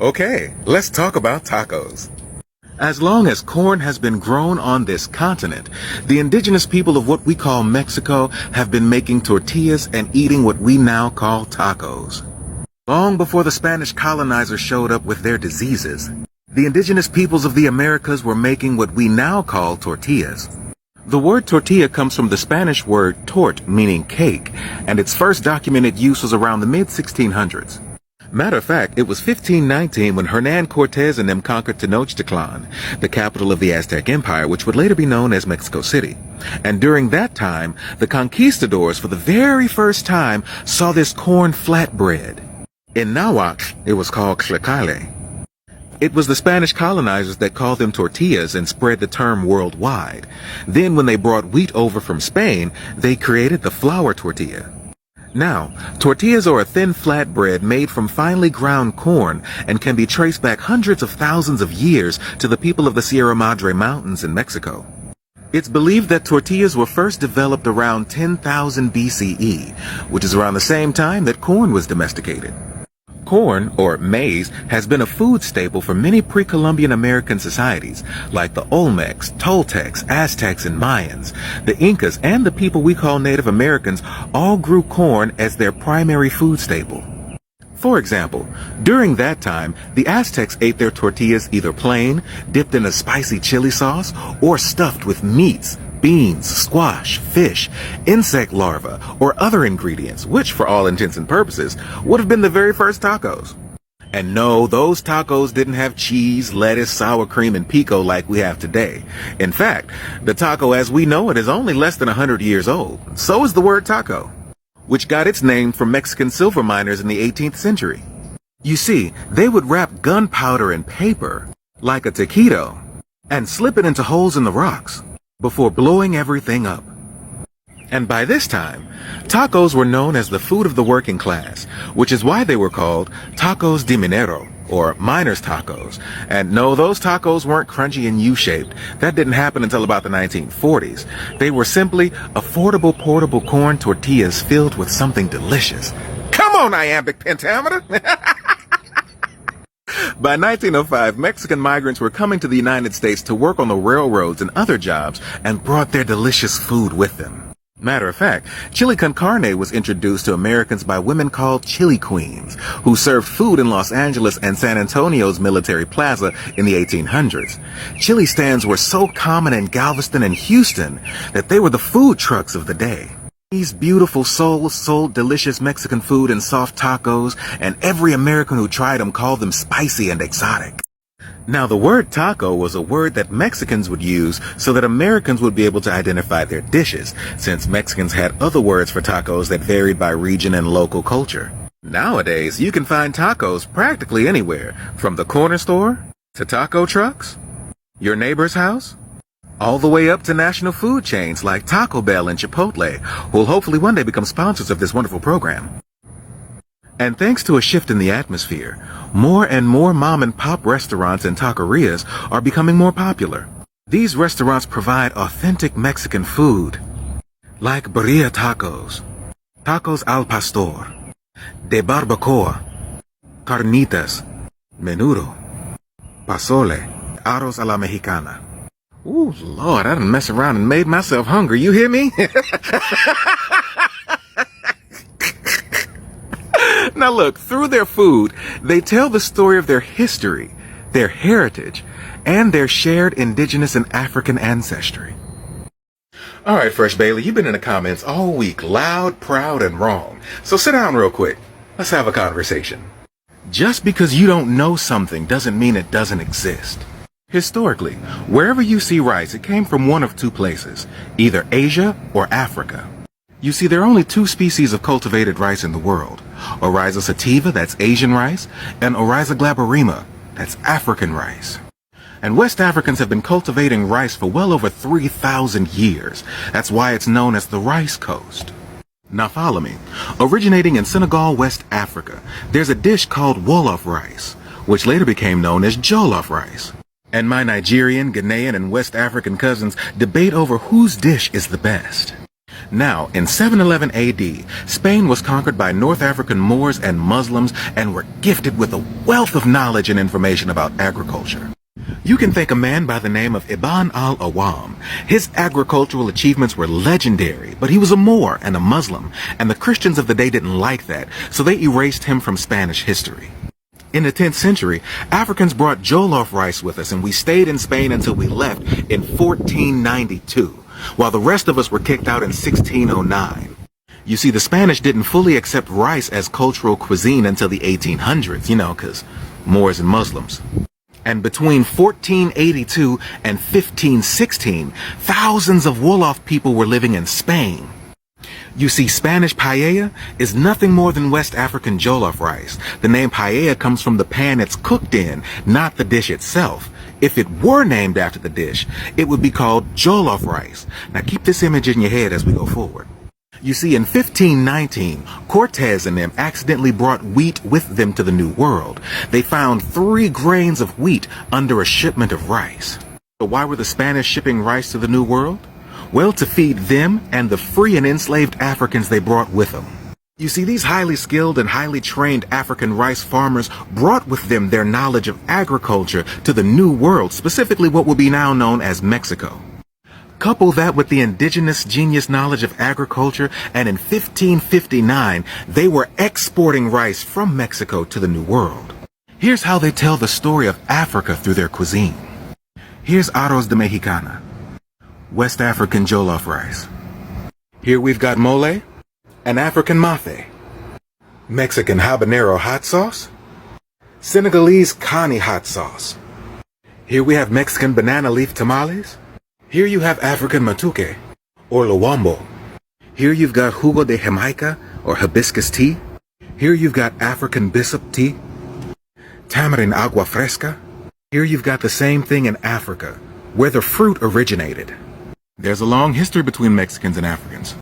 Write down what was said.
Okay, let's talk about tacos. As long as corn has been grown on this continent, the indigenous people of what we call Mexico have been making tortillas and eating what we now call tacos. Long before the Spanish colonizers showed up with their diseases, the indigenous peoples of the Americas were making what we now call tortillas. The word tortilla comes from the Spanish word tort, meaning cake, and its first documented use was around the mid-1600s. Matter of fact, it was 1519 when Hernan Cortez and them conquered Tenochtitlan, the capital of the Aztec Empire, which would later be known as Mexico City. And during that time, the conquistadors for the very first time saw this corn flatbread. In Nahuatl, it was called tlacaile. It was the Spanish colonizers that called them tortillas and spread the term worldwide. Then when they brought wheat over from Spain, they created the flour tortilla. Now, tortillas are a thin flatbread made from finely ground corn and can be traced back hundreds of thousands of years to the people of the Sierra Madre Mountains in Mexico. It's believed that tortillas were first developed around 10,000 BCE, which is around the same time that corn was domesticated. Corn, or maize, has been a food staple for many pre-Columbian American societies, like the Olmecs, Toltecs, Aztecs, and Mayans. The Incas and the people we call Native Americans all grew corn as their primary food staple. For example, during that time, the Aztecs ate their tortillas either plain, dipped in a spicy chili sauce, or stuffed with meats, beans, squash, fish, insect larvae, or other ingredients, which, for all intents and purposes, would have been the very first tacos. And no, those tacos didn't have cheese, lettuce, sour cream, and pico like we have today. In fact, the taco as we know it is only less than 100 years old. So is the word taco, which got its name from Mexican silver miners in the 18th century. You see, they would wrap gunpowder in paper, like a taquito, and slip it into holes in the rocks before blowing everything up. And by this time, tacos were known as the food of the working class, which is why they were called tacos de minero, or miners' tacos. And no, those tacos weren't crunchy and U-shaped. That didn't happen until about the 1940s. They were simply affordable portable corn tortillas filled with something delicious. Come on, iambic pentameter! By 1905, Mexican migrants were coming to the United States to work on the railroads and other jobs and brought their delicious food with them. Matter of fact, chili con carne was introduced to Americans by women called chili queens, who served food in Los Angeles and San Antonio's Military Plaza in the 1800s. Chili stands were so common in Galveston and Houston that they were the food trucks of the day. These beautiful souls sold delicious Mexican food and soft tacos, and every American who tried them called them spicy and exotic. Now, the word taco was a word that Mexicans would use so that Americans would be able to identify their dishes, since Mexicans had other words for tacos that varied by region and local culture. Nowadays, you can find tacos practically anywhere, from the corner store to taco trucks, your neighbor's house, all the way up to national food chains like Taco Bell and Chipotle, who will hopefully one day become sponsors of this wonderful program. And thanks to a shift in the atmosphere, more and more mom and pop restaurants and taquerias are becoming more popular. These restaurants provide authentic Mexican food, like birria tacos, tacos al pastor, de barbacoa, carnitas, menudo, pozole, arroz a la mexicana. Ooh, Lord, I done messed around and made myself hungry. You hear me? Now look, through their food, they tell the story of their history, their heritage, and their shared indigenous and African ancestry. All right, Fresh Bailey, you've been in the comments all week, loud, proud, and wrong. So sit down real quick. Let's have a conversation. Just because you don't know something doesn't mean it doesn't exist. Historically, wherever you see rice, it came from one of two places, either Asia or Africa. You see, there are only two species of cultivated rice in the world, Oryza sativa, that's Asian rice, and Oryza glaberrima, that's African rice. And West Africans have been cultivating rice for well over 3,000 years. That's why it's known as the Rice Coast. Now follow me. Originating in Senegal, West Africa, there's a dish called Wolof rice, which later became known as Jollof rice. And my Nigerian, Ghanaian, and West African cousins debate over whose dish is the best. Now, in 711 AD, Spain was conquered by North African Moors and Muslims and were gifted with a wealth of knowledge and information about agriculture. You can thank a man by the name of Ibn al-Awam. His agricultural achievements were legendary, but he was a Moor and a Muslim, and the Christians of the day didn't like that, so they erased him from Spanish history. In the 10th century, Africans brought jollof rice with us, and we stayed in Spain until we left in 1492, while the rest of us were kicked out in 1609. You see, the Spanish didn't fully accept rice as cultural cuisine until the 1800s, because Moors and Muslims. And between 1482 and 1516, thousands of Wolof people were living in Spain. You see, Spanish paella is nothing more than West African jollof rice. The name paella comes from the pan it's cooked in, not the dish itself. If it were named after the dish, it would be called jollof rice. Now keep this image in your head as we go forward. You see, in 1519, Cortez and them accidentally brought wheat with them to the New World. They found 3 grains of wheat under a shipment of rice. So why were the Spanish shipping rice to the New World? Well, to feed them and the free and enslaved Africans they brought with them. You see, these highly skilled and highly trained African rice farmers brought with them their knowledge of agriculture to the New World, specifically what will be now known as Mexico. Couple that with the indigenous genius knowledge of agriculture, and in 1559, they were exporting rice from Mexico to the New World. Here's how they tell the story of Africa through their cuisine. Here's arroz de mexicana, West African jollof rice. Here we've got mole, an African mafe, Mexican habanero hot sauce, Senegalese cani hot sauce. Here we have Mexican banana leaf tamales. Here you have African matuke, or lawambo. Here you've got jugo de Jamaica, or hibiscus tea. Here you've got African bishop tea, tamarind agua fresca. Here you've got the same thing in Africa, where the fruit originated. There's a long history between Mexicans and Africans.